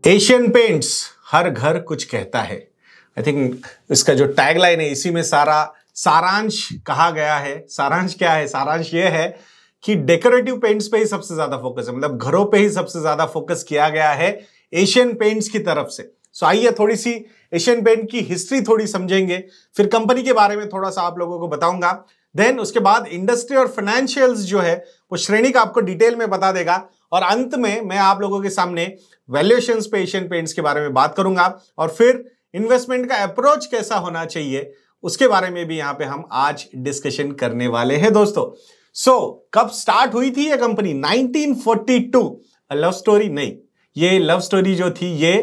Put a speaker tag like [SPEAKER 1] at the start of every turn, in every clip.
[SPEAKER 1] Asian paints हर घर कुछ कहता है। आई थिंक इसका जो टैगलाइन है इसी में सारा सारांश कहा गया है। सारांश क्या है? सारांश ये है कि डेकोरेटिव पेंट्स पे ही सबसे ज्यादा फोकस है, मतलब घरों पे ही सबसे ज्यादा फोकस किया गया है एशियन पेंट्स की तरफ से। सो आइए थोड़ी सी एशियन पेंट की हिस्ट्री थोड़ी समझेंगे, फिर कंपनी के बारे में थोड़ा सा आप लोगों को बताऊंगा। देन उसके बाद इंडस्ट्री और फाइनेंशियल्स जो है वो श्रेणी का आपको डिटेल में बता देगा, और अंत में मैं आप लोगों के सामने वैल्यूएशंस पे एशियन पेंट्स के बारे में बात करूंगा, और फिर इन्वेस्टमेंट का अप्रोच कैसा होना चाहिए उसके बारे में भी यहां पे हम आज डिस्कशन करने वाले हैं दोस्तों। कब स्टार्ट हुई थी ये कंपनी? 1942। लव स्टोरी नहीं, ये लव स्टोरी जो थी ये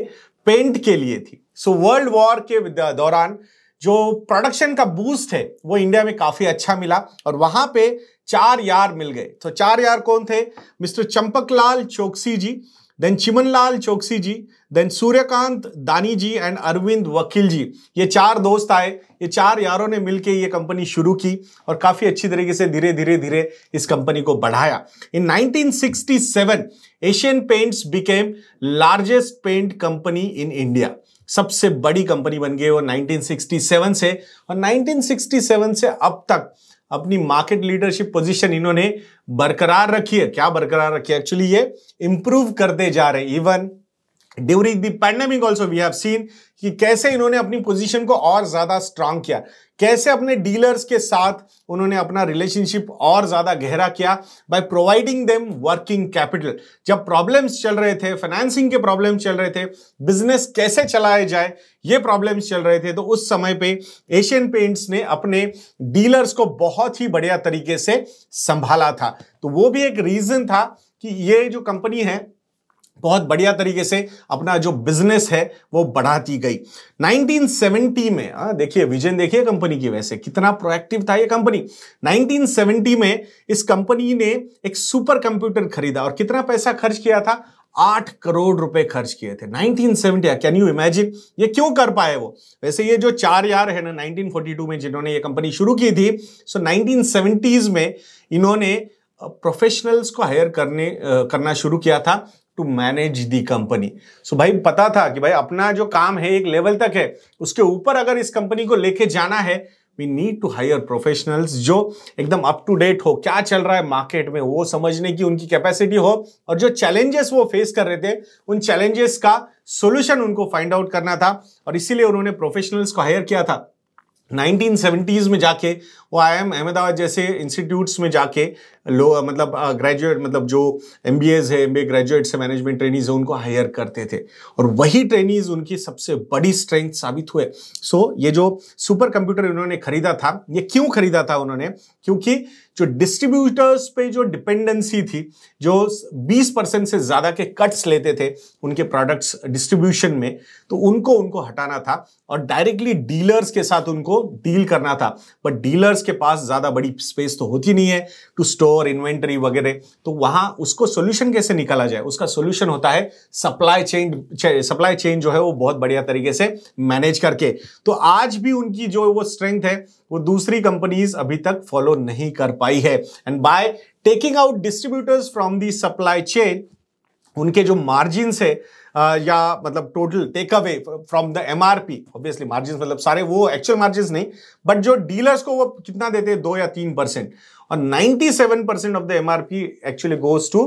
[SPEAKER 1] पेंट के लिए थी। वर्ल्ड वॉर के दौरान जो प्रोडक्शन का बूस्ट है वो इंडिया में काफी अच्छा मिला, और वहां पे 4 यार मिल गए। तो 4 यार कौन थे? मिस्टर चंपकलाल चौकसी जी, देन चिमनलाल चौकसी जी, देन सूर्यकांत दानी जी एंड अरविंद वकील जी। ये 4 दोस्त आए, ये 4 यारों ने मिलकर ये कंपनी शुरू की और काफी अच्छी तरीके से धीरे धीरे धीरे इस कंपनी को बढ़ाया। In 1967 Asian Paints became largest paint company in India. सबसे बड़ी कंपनी बन गई वो 1967 से, और 1967 से अब तक अपनी मार्केट लीडरशिप पोजीशन इन्होंने बरकरार रखी है। क्या बरकरार रखी है? एक्चुअली ये इंप्रूव करते जा रहे। Even during the pandemic also we have seen कि कैसे इन्होंने अपनी पोजीशन को और ज्यादा स्ट्रांग किया, कैसे अपने डीलर्स के साथ उन्होंने अपना रिलेशनशिप और ज्यादा गहरा किया by providing them working capital. जब प्रॉब्लम्स चल रहे थे, फाइनेंसिंग के प्रॉब्लम्स चल रहे थे, बिजनेस कैसे चलाए जाए ये प्रॉब्लम्स चल रहे थे, तो उस समय पे एशियन पेंट्स ने अपने डीलर्स को बहुत ही बढ़िया तरीके से संभाला था। तो वो भी एक रीजन था कि ये जो कंपनी है बहुत बढ़िया तरीके से अपना जो बिजनेस है वो बढ़ाती गई। 1970 में देखिए विजन, देखिए कंपनी की, वैसे कितना प्रोएक्टिव था ये कंपनी। 1970 में इस कंपनी ने एक सुपर कंप्यूटर खरीदा, और कितना पैसा खर्च किया था? 8 करोड़ रुपए खर्च किए थे 1970। Can you imagine? ये क्यों कर पाए वो? वैसे ये जो 4 यार है ना 1942 में जिन्होंने ये कंपनी शुरू की थी, 1970s में इन्होंने प्रोफेशनल्स को हायर करना शुरू किया था टू मैनेज दी कंपनी। सो भाई पता था कि भाई अपना जो काम है एक लेवल तक है, उसके ऊपर अगर इस कंपनी को लेके जाना है we need to hire professionals जो एकदम अप टू डेट हो, क्या चल रहा है मार्केट में वो समझने की उनकी कैपेसिटी हो, और जो चैलेंजेस वो फेस कर रहे थे उन चैलेंजेस का सोल्यूशन उनको फाइंड आउट करना था, और इसीलिए उन्होंने प्रोफेशनल्स को हायर किया था। 1970s में जाके वो IIM अहमदाबाद जैसे इंस्टीट्यूट्स में जाके मतलब ग्रेजुएट, मतलब जो MBAs है, MBA ग्रेजुएट से मैनेजमेंट ट्रेनीज है, उनको हायर करते थे, और वही ट्रेनीज उनकी सबसे बड़ी स्ट्रेंथ साबित हुए। ये जो सुपर कंप्यूटर इन्होंने खरीदा था, ये क्यों खरीदा था उन्होंने? क्योंकि जो डिस्ट्रीब्यूटर्स पे जो डिपेंडेंसी थी, जो 20% से ज्यादा के कट्स लेते थे उनके प्रोडक्ट्स डिस्ट्रीब्यूशन में, तो उनको हटाना था और डायरेक्टली डीलर्स के साथ उनको डील करना था। बट डीलर्स के पास ज्यादा बड़ी स्पेस तो होती नहीं है टू स्टोर इन्वेंटरी वगैरह, तो वहां उसको सोल्यूशन कैसे निकाला जाए? उसका सोल्यूशन होता है सप्लाई चेन जो है वो बहुत बढ़िया तरीके से मैनेज करके। तो आज भी उनकी जो वो स्ट्रेंथ है वो दूसरी कंपनीज अभी तक फॉलो नहीं कर पाई है। And by taking out distributors from the supply chain, उनके जो मार्जिन्स है या मतलब total take away from the MRP, obviously margins मतलब सारे वो एक्चुअल मार्जिन्स नहीं, बट जो डीलर्स को वो कितना देते हैं? 2 या 3%, और 97% of the MRP actually goes to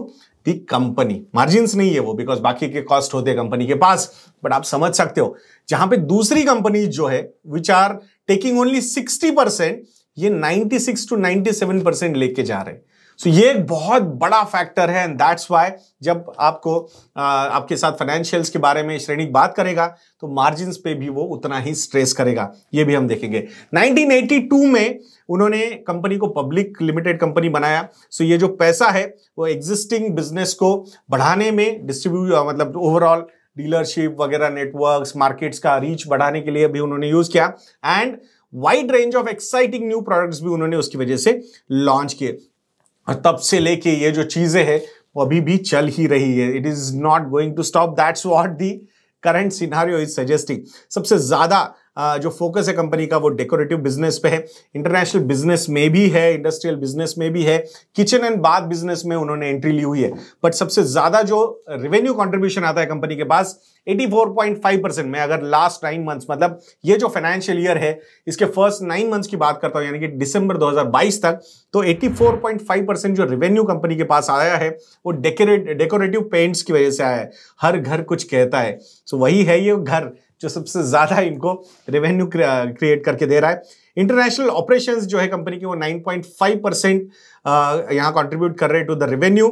[SPEAKER 1] the company. Margins नहीं है वो, बिकॉज बाकी के कॉस्ट होते हैं कंपनी के पास। बट आप समझ सकते हो जहां पे दूसरी कंपनी जो है विच आर टेकिंग ओनली 60%, ये 96 to 97% लेके जा रहे हैं। ये एक बहुत बड़ा फैक्टर है, एंड दैट्स व्हाई जब आपके साथ फाइनेंशियल्स के बारे में श्रेणी बात करेगा तो मार्जिन्स पे भी वो उतना ही स्ट्रेस करेगा, ये भी हम देखेंगे। 1982 में उन्होंने कंपनी को पब्लिक लिमिटेड कंपनी बनाया। ये जो पैसा है वो एग्जिस्टिंग बिजनेस को बढ़ाने में, मतलब ओवरऑल डीलरशिप वगैरह, नेटवर्क्स, मार्केट्स का रीच बढ़ाने के लिए भी उन्होंने यूज किया, and wide range of exciting new products भी उन्होंने उसकी वजह से लॉन्च किए। और तब से लेके ये जो चीजें हैं वो अभी भी चल ही रही है। It is not going to stop, that's what the current scenario is suggesting. सबसे ज्यादा जो फोकस है कंपनी का वो डेकोरेटिव बिजनेस पे है, इंटरनेशनल बिजनेस में भी है, इंडस्ट्रियल बिजनेस में भी है, किचन एंड बाथ बिजनेस में उन्होंने एंट्री ली हुई है। बट सबसे ज्यादा जो रेवेन्यू कंट्रीब्यूशन आता है कंपनी के पास 84.5% में, अगर लास्ट 9 मंथ्स मतलब ये जो फाइनेंशियल ईयर है इसके फर्स्ट 9 मंथ्स की बात करता हूं यानी कि दिसंबर 2022 तक, तो 84.5% जो रेवेन्यू कंपनी के पास आया है वो डेकोरेटिव पेंट्स की वजह से आया है। हर घर कुछ कहता है, सो वही है ये घर जो सबसे ज्यादा इनको रेवेन्यू क्रिएट करके दे रहा है। इंटरनेशनल ऑपरेशंस जो है कंपनी की वो 9.5% यहां कंट्रीब्यूट कर रहे हैं to the revenue.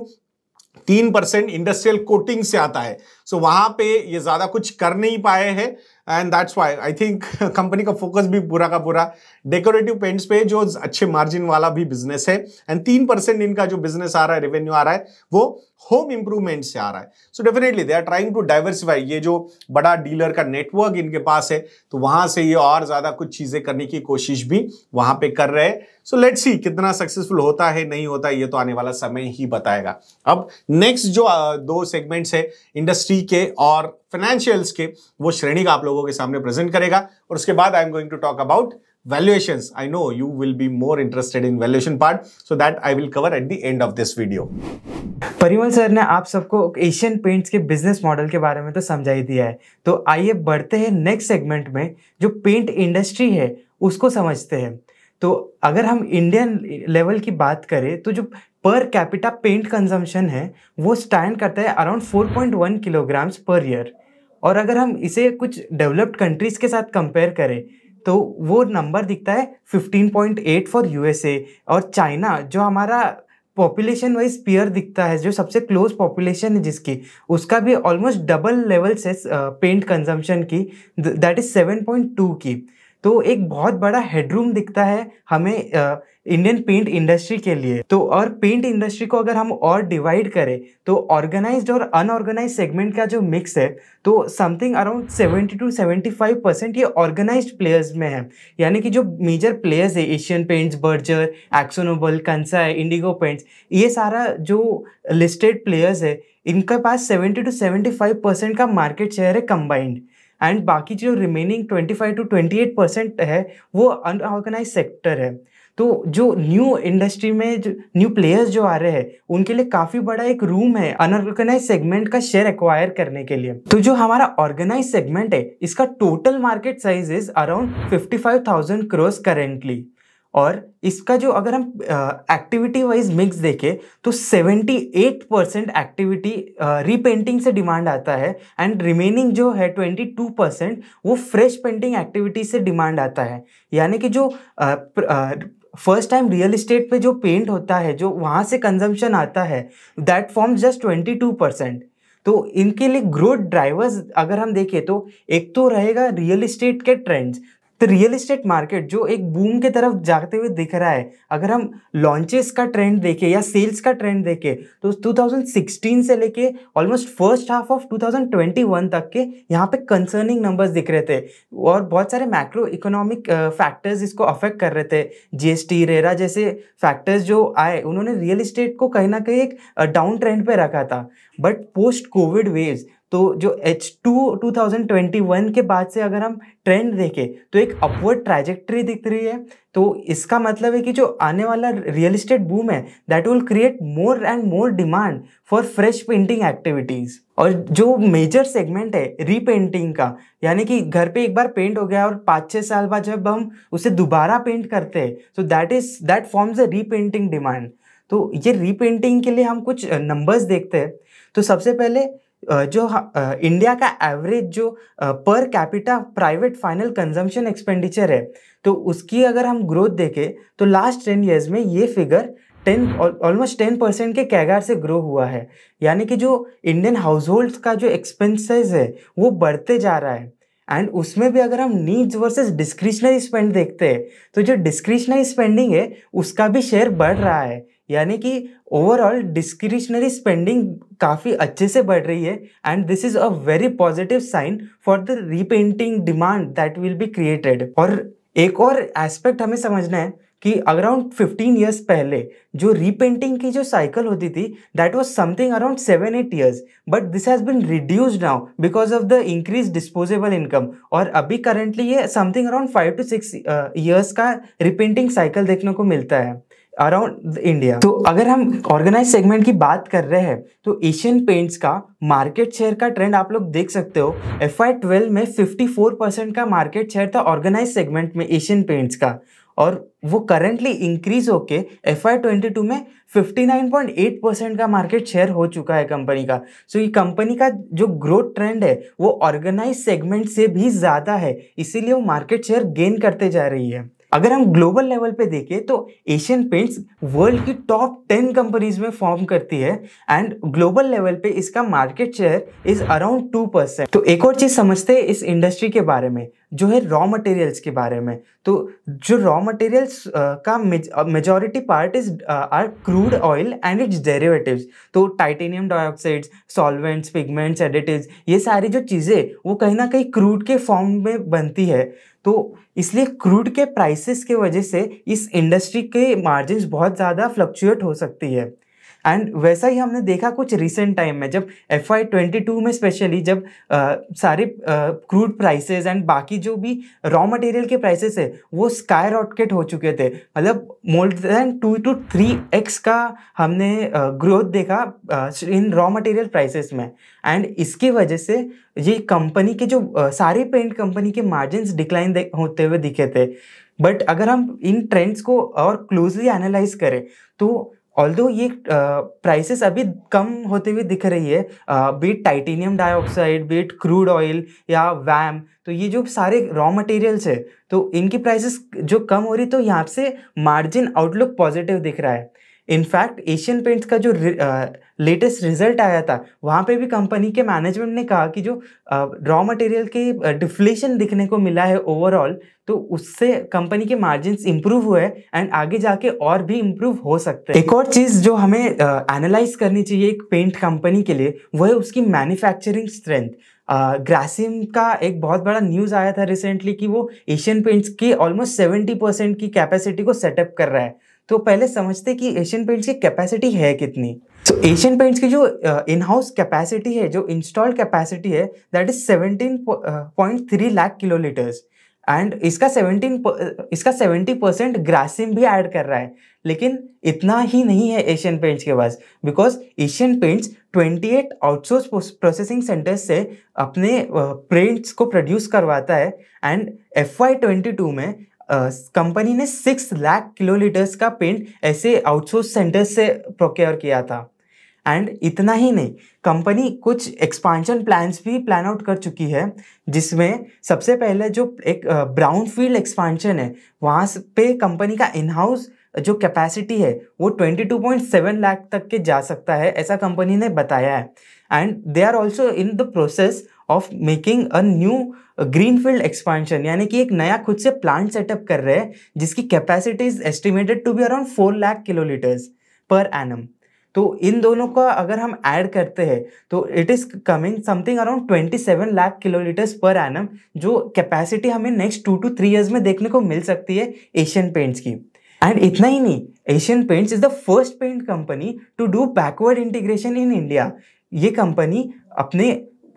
[SPEAKER 1] 3% industrial coating से आता है, सो वहां पे ये ज्यादा कुछ कर नहीं पाए हैं and that's why I think company का फोकस भी पूरा का पूरा डेकोरेटिव पेंट्स पे जो अच्छे मार्जिन वाला भी बिजनेस है। एंड 3% इनका जो बिजनेस आ रहा है, रेवेन्यू आ रहा है, वो होम इंप्रूवमेंट से आ रहा है। So definitely they are trying to diversify. ये जो बड़ा डीलर का नेटवर्क इनके पास है तो वहां से ये और ज्यादा कुछ चीजें करने की कोशिश भी वहां पे कर रहे हैं। सो लेट्स सी कितना सक्सेसफुल होता है नहीं होता है, ये तो आने वाला समय ही बताएगा। अब नेक्स्ट जो 2 सेगमेंट्स है इंडस्ट्री के और फाइनेंशियल्स के, वो श्रेणी का आप लोगों के सामने प्रेजेंट करेगा और उसके बाद I am going to talk about valuations. I know you will be more interested in valuation part, so that I will cover at the end of this video.
[SPEAKER 2] Parimal sir ने आप सबको एशियन पेंट्स के business model के बारे में तो समझा ही दिया है, तो आइए बढ़ते हैं नेक्स्ट सेगमेंट में जो पेंट इंडस्ट्री है उसको समझते हैं। तो अगर हम इंडियन लेवल की बात करें तो जो पर कैपिटा पेंट कंजम्पशन है वो स्टैंड करता है अराउंड 4.1 किलोग्राम्स पर ईयर, और अगर हम इसे कुछ डेवलप्ड कंट्रीज के साथ कंपेयर करें तो वो नंबर दिखता है 15.8 फॉर यूएसए, और चाइना जो हमारा पॉपुलेशन वाइज पीयर दिखता है, जो सबसे क्लोज पॉपुलेशन है जिसकी, उसका भी ऑलमोस्ट डबल लेवल से पेंट कंजम्पशन की, दैट इज 7.2 की। तो एक बहुत बड़ा हेडरूम दिखता है हमें इंडियन पेंट इंडस्ट्री के लिए। तो और पेंट इंडस्ट्री को अगर हम और डिवाइड करें तो ऑर्गेनाइज्ड और अनऑर्गेनाइज्ड सेगमेंट का जो मिक्स है तो समथिंग अराउंड 70 to 75% ये ऑर्गेनाइज्ड प्लेयर्स में है। यानी कि जो मेजर प्लेयर्स है Asian Paints, Berger, AkzoNobel, Kansai, Indigo Paints, ये सारा जो लिस्टेड प्लेयर्स है इनके पास 70 to 75% का मार्केट शेयर है कंबाइंड, एंड बाकी जो रिमेनिंग 25 to 28% है वो अनऑर्गेनाइज सेक्टर है। तो जो न्यू इंडस्ट्री में जो न्यू प्लेयर्स जो आ रहे हैं उनके लिए काफ़ी बड़ा एक रूम है अनऑर्गेनाइज सेगमेंट का शेयर एक्वायर करने के लिए। तो जो हमारा ऑर्गेनाइज सेगमेंट है इसका total market size is around 55,000 crore currently, और इसका जो अगर हम एक्टिविटी वाइज मिक्स देखें तो 78% एक्टिविटी रीपेंटिंग से डिमांड आता है, एंड रिमेनिंग जो है 22% वो फ्रेश पेंटिंग एक्टिविटी से डिमांड आता है। यानी कि जो फर्स्ट टाइम रियल इस्टेट पे जो पेंट होता है जो वहाँ से कंजम्पशन आता है दैट फॉर्म्स जस्ट 22%। तो इनके लिए ग्रोथ ड्राइवर्स अगर हम देखें तो एक तो रहेगा रियल इस्टेट के ट्रेंड्स। तो रियल इस्टेट मार्केट जो एक बूम के तरफ जाते हुए दिख रहा है, अगर हम लॉन्चेस का ट्रेंड देखें या सेल्स का ट्रेंड देखें तो 2016 से लेके ऑलमोस्ट फर्स्ट हाफ ऑफ 2021 तक के यहाँ पे कंसर्निंग नंबर्स दिख रहे थे, और बहुत सारे मैक्रो इकोनॉमिक फैक्टर्स इसको अफेक्ट कर रहे थे। जीएसटी, रेरा जैसे फैक्टर्स जो आए उन्होंने रियल इस्टेट को कहीं ना कहीं एक डाउन ट्रेंड पे रखा था। बट पोस्ट कोविड वेव्स तो जो H2 2021 के बाद से अगर हम ट्रेंड देखें तो एक अपवर्ड ट्रैजेक्टरी दिख रही है। तो इसका मतलब है कि जो आने वाला रियल इस्टेट बूम है that will create more and more demand for fresh painting activities. और जो मेजर सेगमेंट है रीपेंटिंग का, यानी कि घर पे एक बार पेंट हो गया और 5-6 साल बाद जब हम उसे दोबारा पेंट करते हैं तो that forms a repainting demand. तो ये रीपेंटिंग के लिए हम कुछ नंबर्स देखते हैं। तो सबसे पहले जो इंडिया का एवरेज जो per capita private final consumption expenditure है तो उसकी अगर हम ग्रोथ देखें तो लास्ट 10 ईयर्स में ये फिगर ऑलमोस्ट 10% के कैगार से ग्रो हुआ है। यानी कि जो इंडियन हाउस होल्ड्स का जो एक्सपेंसेस है वो बढ़ते जा रहा है, एंड उसमें भी अगर हम नीड्स वर्सेस डिस्क्रिशनरी स्पेंड देखते हैं तो जो डिस्क्रिशनरी स्पेंडिंग है उसका भी शेयर बढ़ रहा है। यानी कि ओवरऑल डिस्क्रिशनरी स्पेंडिंग काफ़ी अच्छे से बढ़ रही है, and this is a very positive sign for the repainting demand that will be created. और एक और एस्पेक्ट हमें समझना है कि अराउंड 15 ईयर्स पहले जो रीपेंटिंग की जो साइकिल होती थी that was something around 7-8 years, but this has been reduced now because of the increase disposable income, और अभी करंटली ये समथिंग अराउंड 5 to 6 ईयर्स का रीपेंटिंग साइकिल देखने को मिलता है अराउंड इंडिया। तो अगर हम ऑर्गेनाइज सेगमेंट की बात कर रहे हैं तो एशियन पेंट्स का मार्केट शेयर का ट्रेंड आप लोग देख सकते हो। FY12 में 54% का मार्केट शेयर था ऑर्गेनाइज सेगमेंट में एशियन पेंट्स का, और वो करंटली इंक्रीज होके FY22 में 59.8% का मार्केट शेयर हो चुका है कंपनी का। सो ये कंपनी का जो ग्रोथ ट्रेंड है वो ऑर्गेनाइज सेगमेंट से भी ज़्यादा है, इसीलिए वो मार्केट शेयर गेन करते जा रही है। अगर हम ग्लोबल लेवल पे देखें तो एशियन पेंट्स वर्ल्ड की टॉप 10 कंपनीज में फॉर्म करती है, एंड ग्लोबल लेवल पे इसका मार्केट शेयर इज अराउंड 2%। तो एक और चीज समझते हैं इस इंडस्ट्री के बारे में, जो है रॉ मटेरियल्स के बारे में। तो जो रॉ मटेरियल्स का majority part is are crude oil and its derivatives. तो titanium dioxides, solvents, pigments, additives, ये सारी जो चीज़ें वो कहीं ना कहीं क्रूड के फॉर्म में बनती है। तो इसलिए क्रूड के प्राइसेस के वजह से इस इंडस्ट्री के मार्जिन्स बहुत ज़्यादा फ्लक्चुएट हो सकती है। एंड वैसा ही हमने देखा कुछ रिसेंट टाइम में, जब FY22 में स्पेशली जब सारे क्रूड प्राइसेस एंड बाकी जो भी रॉ मटेरियल के प्राइसेस है वो स्काई रॉकेट हो चुके थे, मतलब मोर देन 2 to 3x का हमने ग्रोथ देखा इन रॉ मटेरियल प्राइसेस में। एंड इसकी वजह से ये कंपनी के जो सारी पेंट कंपनी के मार्जिन्स डिक्लाइन होते हुए दिखे थे। बट अगर हम इन ट्रेंड्स को और क्लोजली एनालाइज करें तो ऑल्दो ये प्राइसेस अभी कम होते हुए दिख रही है, beat titanium dioxide, beat crude oil या वैम, तो ये जो सारे रॉ मटेरियल्स है तो इनकी प्राइसेस जो कम हो रही, तो यहाँ से मार्जिन आउटलुक पॉजिटिव दिख रहा है। इनफैक्ट एशियन पेंट्स का जो लेटेस्ट रिजल्ट आया था वहाँ पे भी कंपनी के मैनेजमेंट ने कहा कि जो रॉ मटेरियल के डिफ्लेशन दिखने को मिला है ओवरऑल, तो उससे कंपनी के मार्जिन्स इंप्रूव हुए एंड आगे जाके और भी इंप्रूव हो सकते हैं। एक और चीज़ जो हमें एनालाइज करनी चाहिए एक पेंट कंपनी के लिए, वो है उसकी मैन्युफैक्चरिंग स्ट्रेंथ। ग्रासिम का एक बहुत बड़ा न्यूज़ आया था रिसेंटली कि वो एशियन पेंट्स की ऑलमोस्ट 70% की कैपेसिटी को सेटअप कर रहा है। तो पहले समझते कि एशियन पेंट्स की कैपेसिटी है कितनी। तो एशियन पेंट्स की जो इन हाउस कैपेसिटी है, जो इंस्टॉल्ड कैपेसिटी है, that is 17.3 lakh kilolitres, and इसका 70% ग्रासिम भी ऐड कर रहा है। लेकिन इतना ही नहीं है एशियन पेंट्स के पास, because Asian Paints 28 outsource processing centres से अपने पेंट्स को प्रोड्यूस करवाता है। एंड FY22 में कंपनी ने 6 लाख किलोलीटर्स का पेंट ऐसे आउटसोर्स सेंटर्स से प्रोक्योर किया था। एंड इतना ही नहीं, कंपनी कुछ एक्सपांशन प्लान्स भी प्लान आउट कर चुकी है, जिसमें सबसे पहले जो एक ब्राउन फील्ड एक्सपांशन है, वहाँ पे कंपनी का इन हाउस जो कैपेसिटी है वो 22.7 लाख तक के जा सकता है, ऐसा कंपनी ने बताया है। And they are also in the process of making a new greenfield expansion, यानी कि एक नया खुद से प्लांट सेटअप कर रहे हैं जिसकी capacity is estimated to be around 4 lakh kilolitres per annum. तो इन दोनों का अगर हम ऐड करते हैं तो it is coming something around 27 lakh kilolitres per annum, जो कैपेसिटी हमें नेक्स्ट 2 to 3 ईयर्स में देखने को मिल सकती है एशियन पेंट्स की। एंड इतना ही नहीं, Asian Paints is the first paint company to do backward integration in India. ये कंपनी अपने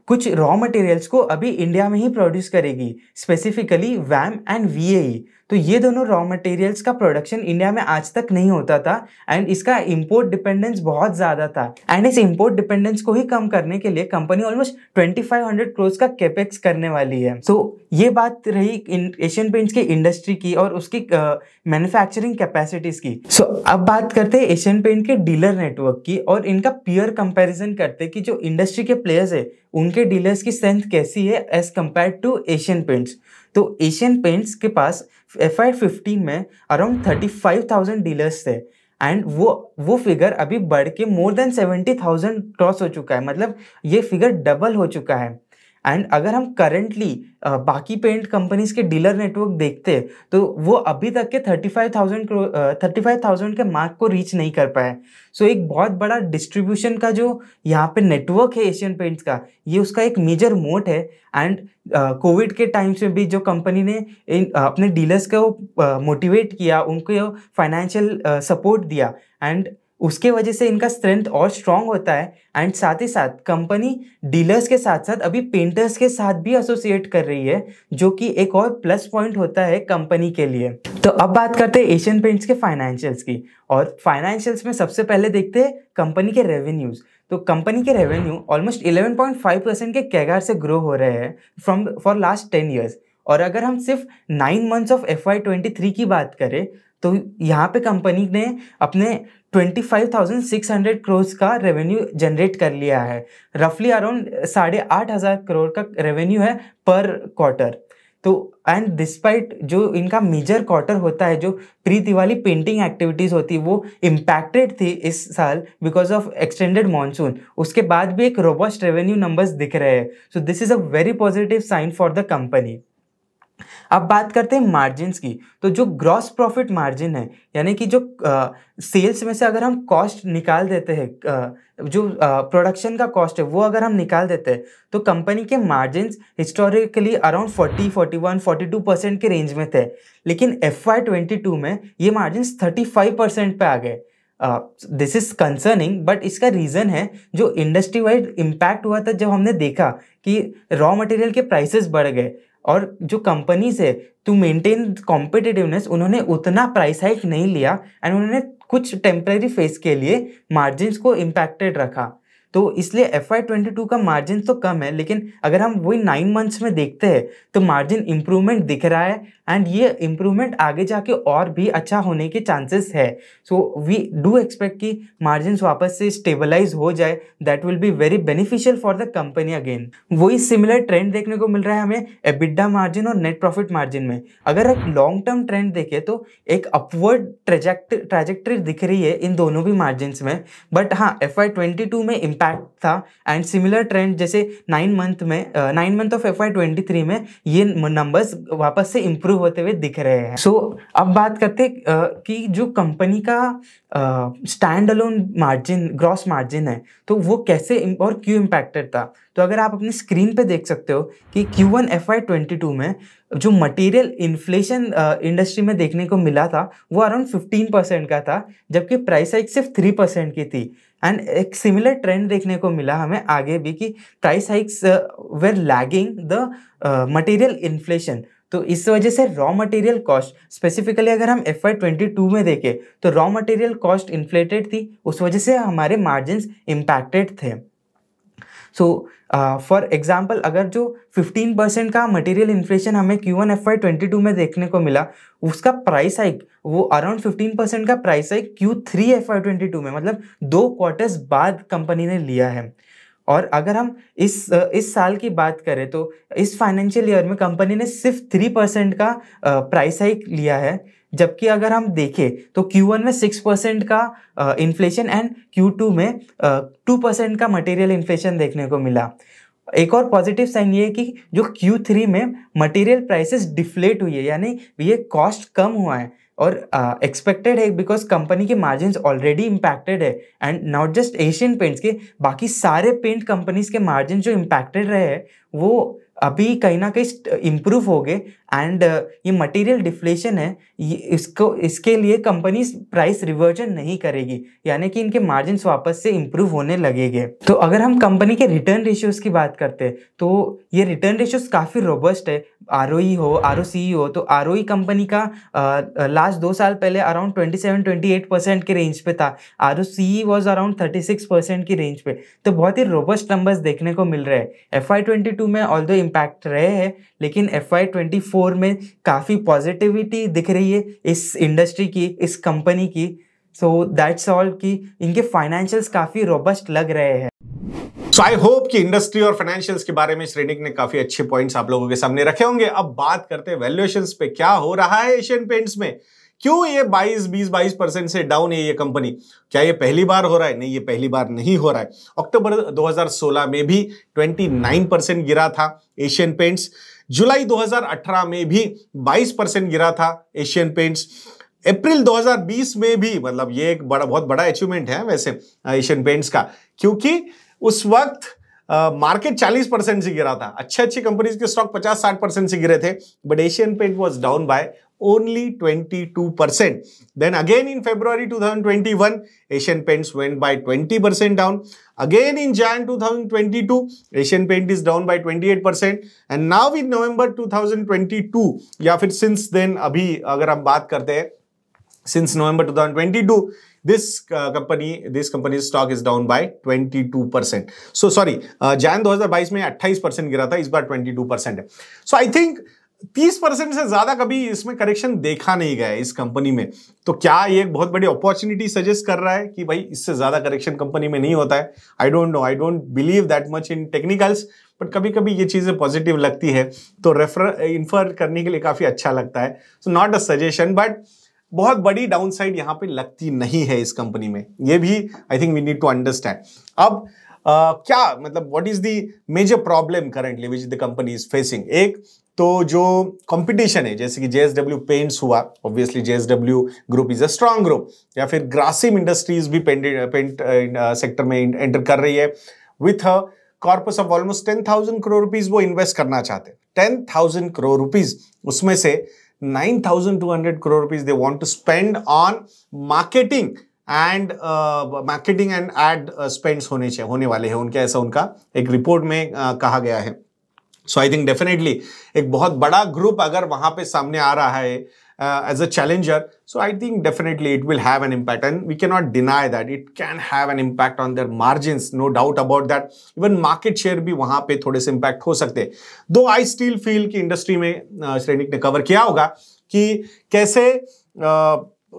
[SPEAKER 2] कुछ रॉ मटेरियल्स को अभी इंडिया में ही प्रोड्यूस करेगी, स्पेसिफिकली वैम एंड VAE। तो ये दोनों रॉ मटेरियल्स का प्रोडक्शन इंडिया में आज तक नहीं होता था, एंड इसका इंपोर्ट डिपेंडेंस बहुत ज़्यादा था। एंड इस इंपोर्ट डिपेंडेंस को ही कम करने के लिए कंपनी ऑलमोस्ट 2500 करोड़ का कैपेक्स करने वाली है। सो ये बात रही एशियन पेंट्स की इंडस्ट्री की और उसकी मैन्युफैक्चरिंग कैपेसिटीज़ की। सो अब बात करते हैं एशियन पेंट के डीलर नेटवर्क की, और इनका पीयर कंपेरिजन करते हैं कि जो इंडस्ट्री के प्लेयर्स है उनके डीलर्स की स्ट्रेंथ कैसी है as compare to Asian Paints. तो एशियन पेंट्स के पास FY15 में अराउंड 35,000 डीलर्स थे, एंड वो फिगर अभी बढ़ के मोर देन 70,000 क्रॉस हो चुका है, मतलब ये फिगर डबल हो चुका है। एंड अगर हम करेंटली बाकी पेंट कंपनीज के डीलर नेटवर्क देखते हैं तो वो अभी तक के 35,000 के मार्क को रीच नहीं कर पाए। सो एक बहुत बड़ा डिस्ट्रीब्यूशन का जो यहाँ पे नेटवर्क है एशियन पेंट्स का, ये उसका एक मेजर मोट है। एंड कोविड के टाइम्स में भी जो कंपनी ने अपने डीलर्स को मोटिवेट किया, उनको फाइनेंशियल सपोर्ट दिया, एंड उसके वजह से इनका स्ट्रेंथ और स्ट्रांग होता है। एंड साथ ही साथ कंपनी डीलर्स के साथ साथ अभी पेंटर्स के साथ भी एसोसिएट कर रही है, जो कि एक और प्लस पॉइंट होता है कंपनी के लिए। तो अब बात करते हैं एशियन पेंट्स के फाइनेंशियल्स की। और फाइनेंशियल्स में सबसे पहले देखते हैं कंपनी के रेवेन्यूज। तो कंपनी के रेवेन्यू ऑलमोस्ट 11.5% के कैगार से ग्रो हो रहे हैं फॉर लास्ट 10 ईयर्स। और अगर हम सिर्फ 9 मंथ्स ऑफ FY23 की बात करें तो यहाँ पे कंपनी ने अपने 25,600 करोड़ का रेवेन्यू जनरेट कर लिया है। रफली अराउंड 8,500 करोड़ का रेवेन्यू है पर क्वार्टर। तो एंड डिस्पाइट जो इनका मेजर क्वार्टर होता है, जो प्री दिवाली पेंटिंग एक्टिविटीज होती है, वो इम्पैक्टेड थी इस साल बिकॉज ऑफ एक्सटेंडेड मॉनसून, उसके बाद भी एक रोबस्ट रेवेन्यू नंबर्स दिख रहे हैं। So this is a very positive sign for the company. अब बात करते हैं मार्जिन्स की। तो जो ग्रॉस प्रॉफिट मार्जिन है, यानी कि जो सेल्स में से अगर हम कॉस्ट निकाल देते हैं, जो प्रोडक्शन का कॉस्ट है वो अगर हम निकाल देते हैं, तो कंपनी के मार्जिन्स हिस्टोरिकली अराउंड 40, 41, 42% के रेंज में थे। लेकिन FY22 में ये मार्जिन्स 35% पे आ गए। दिस इज कंसर्निंग, बट इसका रीज़न है जो इंडस्ट्री वाइड इम्पैक्ट हुआ था, जब हमने देखा कि रॉ मटेरियल के प्राइसेस बढ़ गए और जो कंपनीज है टू मेंटेन कॉम्पिटिटिवनेस उन्होंने उतना प्राइस हाइक नहीं लिया, एंड उन्होंने कुछ टेम्परेरी फेज के लिए मार्जिन्स को इम्पैक्टेड रखा। तो इसलिए FY22 का मार्जिन तो कम है, लेकिन अगर हम वही 9 मंथ्स में देखते हैं तो मार्जिन इम्प्रूवमेंट दिख रहा है, एंड ये इम्प्रूवमेंट आगे जाके और भी अच्छा होने के चांसेस है। सो वी डू एक्सपेक्ट कि मार्जिन्स वापस से स्टेबलाइज हो जाए, that will be very beneficial for the company again. वही सिमिलर ट्रेंड देखने को मिल रहा है हमें EBITDA मार्जिन और नेट प्रॉफिट मार्जिन में। अगर एक लॉन्ग टर्म ट्रेंड देखें तो एक अपवर्ड ट्रैजेक्टरी दिख रही है इन दोनों भी मार्जिन्स में। बट हाँ, FY22 में इम्पैक्ट था, एंड सिमिलर ट्रेंड जैसे 9 मंथ ऑफ FY23 में ये नंबर्स वापस से इम्प्रूव होते हुए दिख रहे हैं। सो अब बात करते कि जो कंपनी का stand alone margin, gross margin है, तो वो कैसे और क्यों इम्पैक्टेड था। तो अगर आप अपनी स्क्रीन पे देख सकते हो कि Q1 FY22 में जो मटेरियल इन्फ्लेशन इंडस्ट्री में देखने को मिला था वो अराउंड 15% का था, जबकि प्राइस हाइक सिर्फ 3% की थी। एंड एक सिमिलर ट्रेंड देखने को मिला हमें आगे भी कि price hikes were lagging the material inflation. तो इस वजह से रॉ मटेरियल कॉस्ट, स्पेसिफिकली अगर हम FY22 में देखें तो रॉ मटेरियल कॉस्ट इन्फ्लेटेड थी, उस वजह से हमारे मार्जिन्स इम्पैक्टेड थे। सो फॉर एग्जाम्पल, अगर जो 15% का मटेरियल इन्फ्लेशन हमें Q1 FY22 में देखने को मिला, उसका प्राइस हाइक वो अराउंड 15% का प्राइस हाइक Q3 FY22 में, मतलब 2 क्वार्टर्स बाद कंपनी ने लिया है। और अगर हम इस साल की बात करें तो इस फाइनेंशियल ईयर में कंपनी ने सिर्फ 3% का प्राइस हाइक लिया है, जबकि अगर हम देखें तो Q1 में 6% का इन्फ्लेशन एंड Q2 में 2% का मटेरियल इन्फ्लेशन देखने को मिला। एक और पॉजिटिव साइन ये है कि जो Q3 में मटेरियल प्राइसेस डिफ्लेट हुई है, यानी ये कॉस्ट कम हुआ है और एक्सपेक्टेड है बिकॉज कंपनी के मार्जिन्स ऑलरेडी इम्पैक्टेड है। And not just Asian Paints के, बाकी सारे पेंट कंपनीज के मार्जिन जो इम्पैक्टेड रहे हैं वो अभी कहीं ना कहीं इम्प्रूव हो गए। एंड ये मटेरियल डिफ्लेशन है, इसके लिए कंपनी प्राइस रिवर्जन नहीं करेगी, यानी कि इनके मार्जिन्स वापस से इम्प्रूव होने लगेंगे। तो अगर हम कंपनी के रिटर्न रेशियोज की बात करते हैं तो ये रिटर्न रेशियोज काफ़ी रोबस्ट है। ROE हो, ROCE हो, तो ROE कंपनी का लास्ट 2 साल पहले अराउंड 27-28% के रेंज पे था। ROCE वॉज अराउंड 36% की रेंज पे। तो बहुत ही रोबस्ट नंबर्स देखने को मिल रहे हैं। FY22 में ऑल्दो इम्पैक्ट रहे हैं, लेकिन FY24 में काफ़ी पॉजिटिविटी दिख रही है इस इंडस्ट्री की, इस कंपनी की। सो दैट्स ऑल कि इनके फाइनेंशियल्स काफ़ी रोबस्ट लग रहे हैं।
[SPEAKER 1] सो आई होप कि इंडस्ट्री और फाइनेंशियल्स के बारे में श्रेणिक ने काफी अच्छे पॉइंट्स आप लोगों के सामने रखे होंगे। अब बात करते हैं वैल्यूएशंस पे, क्या हो रहा है एशियन पेंट्स में, क्यों ये 22% से डाउन है ये कंपनी? क्या ये पहली बार हो रहा है? नहीं, ये पहली बार नहीं हो रहा है। अक्टूबर 2016 में भी 29% गिरा था एशियन पेंट्स। जुलाई 2018 में भी 22% गिरा था एशियन पेंट्स। अप्रैल 2020 में भी, मतलब ये एक बहुत बड़ा अचीवमेंट है वैसे एशियन पेंट्स का, क्योंकि उस वक्त मार्केट 40% से गिरा था। अच्छी कंपनीज के स्टॉक 50-60% से गिरे थे, but Asian Paint was down by only 22%. Then again in February 2021, Asian Paints went by 20% down. Again in Jan 2022, Asian Paint is down by 28%. And now in November 2022, या फिर since then, अभी अगर हम बात करते हैं, since November 2022, this company's stock is down by 22%. So sorry, Jan 2022 में 28% गिरा था, इस बार 22% है. So I think 30% से ज्यादा कभी इसमें करेक्शन देखा नहीं गया है इस कंपनी में। तो क्या ये एक बहुत बड़ी अपॉर्चुनिटी सजेस्ट कर रहा है कि भाई इससे ज्यादा करेक्शन कंपनी में नहीं होता है? आई don't no, I don't believe that much in technicals, but कभी कभी ये चीजें पॉजिटिव लगती है तो इन्फर करने के लिए काफी अच्छा लगता है। So not a suggestion, but बहुत बड़ी डाउनसाइड यहां पे लगती नहीं है इस कंपनी में। ये भी I think we need to understand. अब क्या मतलब what is the major problem currently which the company is facing? एक तो जो कंपटीशन है, जैसे कि JSW पेंट्स हुआ, obviously JSW group is a strong group, या फिर ग्रासिम इंडस्ट्रीज भी पेंट सेक्टर में एंटर कर रही है with a corpus of almost 10,000 crore rupees वो इन्वेस्ट करना चाहते हैं। 10,000 करोड़ रुपीज, उसमें से 9,200 crore rupees they want to spend on marketing and ad spends होने वाले हैं उनके, ऐसा उनका एक रिपोर्ट में कहा गया है। सो आई थिंक डेफिनेटली एक बहुत बड़ा ग्रुप अगर वहां पे सामने आ रहा है as a challenger, so I think definitely it will have an impact and we can not deny that it can have an impact on their margins, no doubt about that. Even market share भी वहां पे थोड़े से impact हो सकते हैं। दो I still feel कि इंडस्ट्री में श्रेणिक ने कवर किया होगा कि कैसे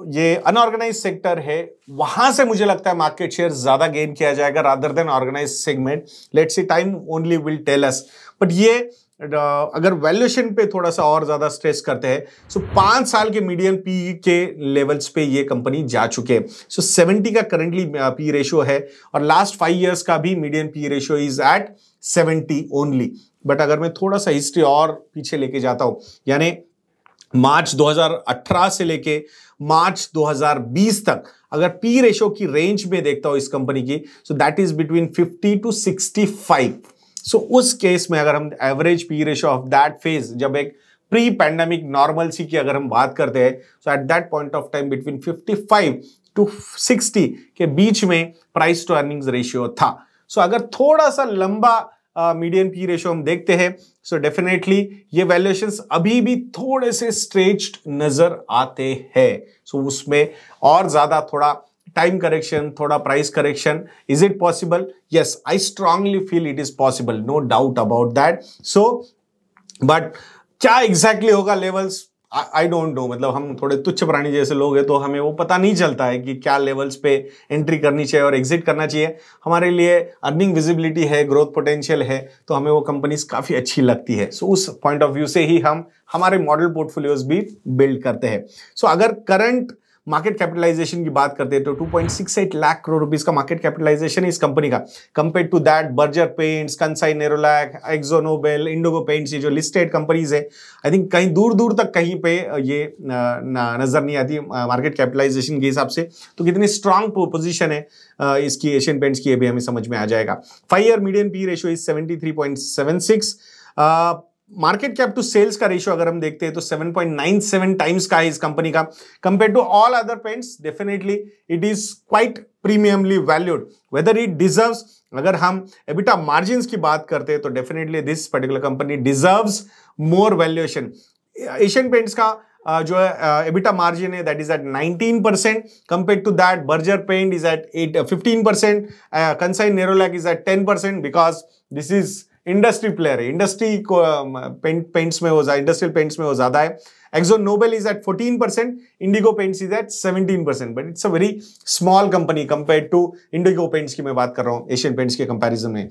[SPEAKER 1] ये अनऑर्गेनाइज सेक्टर है, वहां से मुझे लगता है मार्केट शेयर ज्यादा गेन किया जाएगा rather than organize segment. Let's see, time only will tell us. But ये अगर वैल्यूएशन पे थोड़ा सा और ज्यादा स्ट्रेस करते हैं, सो 5 साल के मीडियम पी के लेवल्स पे ये कंपनी जा चुके हैं। सो 70 का करंटली पी रेशियो है और लास्ट 5 इयर्स का भी medium P ratio is at 70 only. But अगर मैं थोड़ा सा हिस्ट्री और पीछे लेके जाता हूं, यानी मार्च 2018 से लेके मार्च 2020 तक अगर पी रेशियो की रेंज में देखता हूं इस कंपनी की, so that is between 50 to 65। सो उस केस में अगर हम average P ratio of that phase, जब एक प्री पैंडेमिक नॉर्मलसी की अगर हम बात करते हैं, so at that point of time between 55 to 60 के बीच में प्राइस टू अर्निंग्स रेशियो था। सो अगर थोड़ा सा लंबा मीडियन पी रेशियो हम देखते हैं, सो डेफिनेटली ये वैल्यूएशंस अभी भी थोड़े से स्ट्रेच्ड नजर आते हैं। सो उसमें और ज्यादा थोड़ा टाइम करेक्शन, थोड़ा price correction, is it possible? Yes, I strongly feel it is possible, no doubt about that. So but क्या एग्जैक्टली होगा लेवल्स, आई डोंट नो। मतलब हम थोड़े तुच्छ प्राणी जैसे लोग हैं तो हमें वो पता नहीं चलता है कि क्या लेवल्स पे एंट्री करनी चाहिए और एग्जिट करना चाहिए। हमारे लिए अर्निंग विजिबिलिटी है, ग्रोथ पोटेंशियल है, तो हमें वो कंपनीज काफी अच्छी लगती है। सो उस पॉइंट ऑफ व्यू से ही हम हमारे मॉडल पोर्टफोलियोज भी बिल्ड करते हैं। सो अगर करंट मार्केट कैपिटलाइजेशन की बात करते हैं तो 2.68 लाख करोड़ रुपीस का मार्केट कैपिटलाइजेशन इस कंपनी का। Compare to that Berger Paints, Kansai Nerolac, Akzo Nobel, Indigo Paints, ये जो लिस्टेड कंपनीज है, आई थिंक कहीं दूर दूर तक कहीं पे ये नजर नहीं आती मार्केट कैपिटलाइजेशन के हिसाब से। तो कितनी स्ट्रांग पोजीशन है इसकी एशियन पेंट्स की, ये भी हमें समझ में आ जाएगा। 5 year median P ratio is 73.76। Market cap to sales का रेशियो अगर हम देखते हैं तो 7.97 टाइम्स का है इस कंपनी का। Compare to all other paints, definitely it is quite premiumly valued. Whether it deserves, अगर हम एबिटा मार्जिन्स की बात करते हैं तो definitely this particular company deserves more valuation. Asian Paints का जो है एबिटा मार्जिन है that is at 19%। Compare to that Berger paint is at 15%, Kansai Nerolac is at 10%, because this is industry player है। इंडस्ट्री को paints में हो, industrial paints में वो ज्यादा है। Akzo Nobel is at 14%, Indigo paints is at 17%, but it's a very small company compare to Indigo paints की मैं बात कर रहा हूं एशियन पेंट्स के कंपैरिजन में।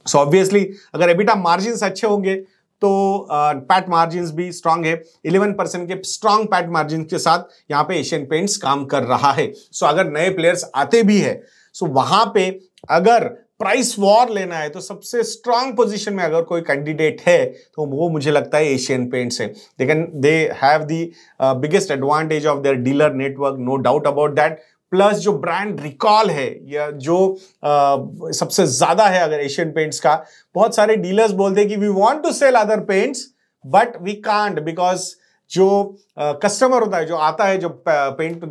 [SPEAKER 1] सो ऑब्वियसली अगर एबिटा मार्जिन्स अच्छे होंगे तो पैट मार्जिन भी स्ट्रांग है, 11% के स्ट्रांग पैट मार्जिन के साथ यहाँ पे एशियन पेंट्स काम कर रहा है। सो अगर नए प्लेयर्स आते भी है, सो वहां पे अगर प्राइस वॉर लेना है तो सबसे स्ट्रांग पोजीशन में अगर कोई कैंडिडेट है तो वो मुझे लगता है एशियन पेंट्स है। They have the biggest advantage of their dealer network, no doubt about that. Plus जो ब्रांड रिकॉल है या जो सबसे ज्यादा है अगर एशियन पेंट्स का, बहुत सारे डीलर्स बोलते हैं कि we want to sell other paints but we can't, because जो कस्टमर होता है, जो आता है जो पेंट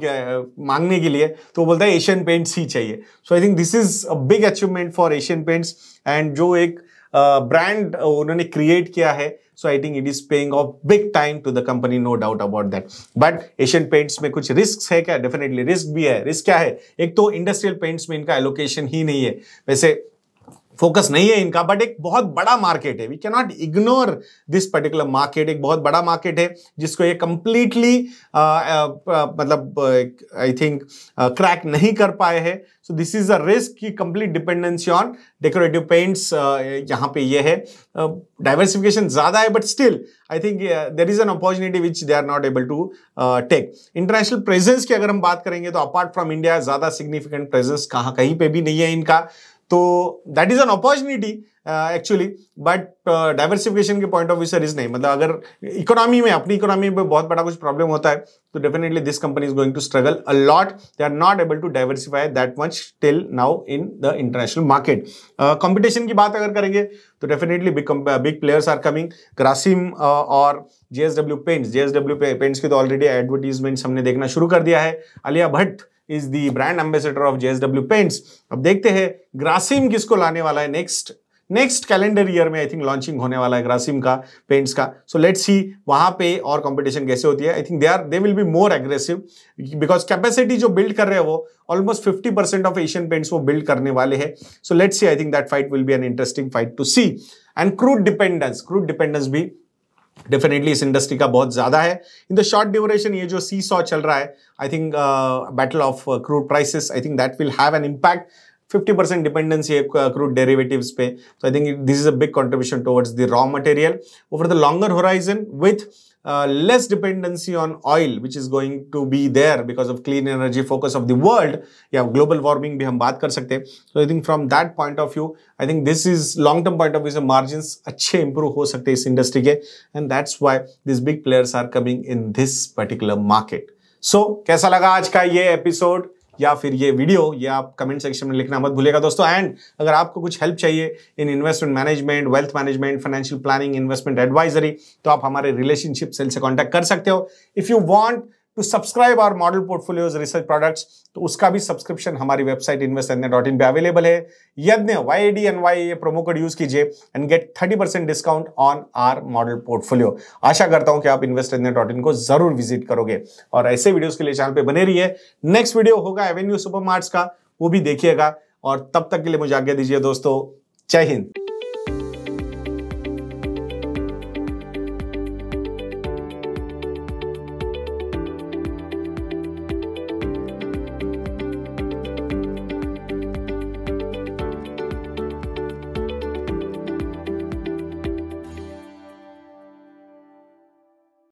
[SPEAKER 1] मांगने के लिए, तो वो बोलता है एशियन पेंट्स ही चाहिए। So I think this is a big achievement for Asian paints, and जो एक ब्रांड उन्होंने क्रिएट किया है, so I think it is paying off big time to the company, no doubt about that. But Asian paints में कुछ risk है क्या? Definitely risk भी है। रिस्क क्या है? एक तो इंडस्ट्रियल पेंट्स में इनका एलोकेशन ही नहीं है, वैसे फोकस नहीं है इनका, बट एक बहुत बड़ा मार्केट है, we can not ignore this particular market. एक बहुत बड़ा मार्केट है जिसको ये कंप्लीटली मतलब आई थिंक क्रैक नहीं कर पाए हैं। So this is a risk की complete dependency on decorative paints यहाँ पे ये है। डाइवर्सिफिकेशन ज्यादा है but still I think there is an opportunity which they are not able to take. International presence की अगर हम बात करेंगे तो अपार्ट फ्रॉम इंडिया ज्यादा सिग्निफिकेंट प्रेजेंस कहीं पे भी नहीं है इनका, तो that is an opportunity actually, but diversification के पॉइंट ऑफ व्यू से रिस्क नहीं। मतलब अगर इकोनॉमी में, अपनी इकोनॉमी में बहुत बड़ा कुछ प्रॉब्लम होता है तो definitely this company is going to struggle a lot. They are not able to diversify that much till now in the international market. Competition की बात अगर करेंगे तो definitely big players are coming. Grasim और जेएसडब्ल्यू पेंट्स की तो already advertisements हमने देखना शुरू कर दिया है। Alia Bhatt is the brand ambassador of JSW paints. अब देखते हैं ग्रासिम किसको लाने वाला है नेक्स्ट कैलेंडर ईयर में। आई थिंक लॉन्चिंग होने वाला है ग्रासिम का पेंट्स का। सो लेट्स सी वहां पे और कंपटीशन कैसे होती है। I think they will be more aggressive because capacity जो बिल्ड कर रहे हैं वो ऑलमोस्ट 50% ऑफ एशियन पेंट्स वो बिल्ड करने वाले हैं। So let's see, I think that fight will be an interesting fight to see. And crude dependence भी डेफिनेटली इस इंडस्ट्री का बहुत ज्यादा है। इन द शॉर्ट ड्यूरेशन ये जो सी सॉ चल रहा है, I think battle of crude prices, I think that will have an impact. 50% dependency है क्रूड डेरिवेटिव्स पे, so I think this is a big contribution towards the raw material. Over the longer horizon, with less dependency on oil, which is going to be there because of clean energy focus of the world, या global warming भी हम बात कर सकते हैं। So I think from that point of view, I think this is long term point of view से margins अच्छे improve हो सकते हैं इस industry के, and that's why these big players are coming in this particular market. So कैसा लगा आज का ये एपिसोड या फिर ये वीडियो, ये आप कमेंट सेक्शन में लिखना मत भूलिएगा दोस्तों। एंड अगर आपको कुछ हेल्प चाहिए इन investment management, wealth management, financial planning, investment advisory, तो आप हमारे रिलेशनशिप सेल से कांटेक्ट कर सकते हो। If you want to subscribe our model portfolios research products, तो उसका भी सब्सक्रिप्शन हमारी वेबसाइट investednya.in पे अवेलेबल है। यज्ञ YADNY ये प्रोमो कोड यूज कीजिए and get 30% discount on our model portfolio. आशा करता हूं कि आप investednya.in को जरूर विजिट करोगे और ऐसे वीडियोस के लिए चैनल पे बने रहिए। नेक्स्ट वीडियो होगा एवेन्यू सुपरमार्ट्स का, वो भी देखिएगा और तब तक के लिए मुझे आज्ञा दीजिए दोस्तों। जय हिंद।